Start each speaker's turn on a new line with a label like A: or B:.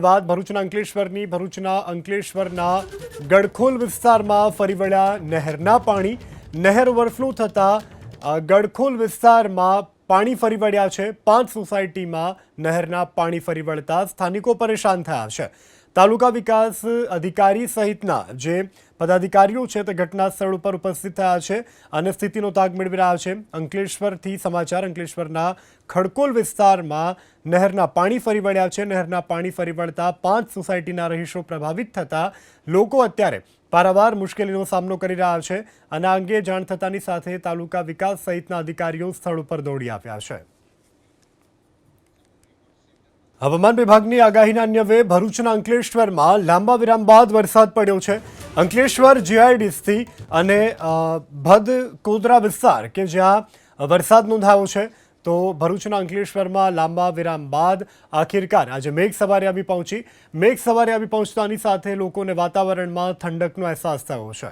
A: બાદ ભરૂચના અંકલેશ્વરના ગડખોલ વિસ્તારમાં ફરી વળ્યા નહેરના પાણી. નહેર ઓવરફ્લો થતાં ગડખોલ વિસ્તારમાં પાણી ફરી વળ્યા છે. 5 સોસાયટીમાં નહેરના પાણી ફરી વળતા સ્થાનિકો પરેશાન થયા છે. તાલુકા વિકાસ અધિકારી સહિતના જે પદાધિકારીઓ છે તે ઘટના સ્થળ ઉપર ઉપસ્થિત થયા છે અને સ્થિતિનો તાગ મેળવી રહ્યા છે. અંકલેશ્વરથી સમાચાર. અંકલેશ્વરના ખડકોલ વિસ્તારમાં નહેરના પાણી ફરી વળ્યા છે. નહેરના પાણી ફરી વળતા 5 સોસાયટીના રહીશો પ્રભાવિત થતા લોકો અત્યારે પારાવાર મુશ્કેલીનો સામનો કરી રહ્યા છે અને આ અંગે જાણ થતાની સાથે તાલુકા વિકાસ સહિતના અધિકારીઓ સ્થળ ઉપર દોડી આવ્યા છે. હવામાન વિભાગની આગાહીના અન્વયે ભરૂચના અંકલેશ્વરમાં લાંબા વિરામ બાદ વરસાદ પડ્યો છે. અંકલેશ્વર જીઆઈડીસી અને ભદકોદરા વિસ્તાર કે જ્યાં વરસાદ નોંધાયો છે, તો ભરૂચના અંકલેશ્વરમાં લાંબા વિરામ બાદ આખિરકાર આજે મેઘ સવારે આવી પહોંચી. મેઘ સવારે આવી પહોંચતાની સાથે લોકોને વાતાવરણમાં ઠંડકનો અહેસાસ થયો છે.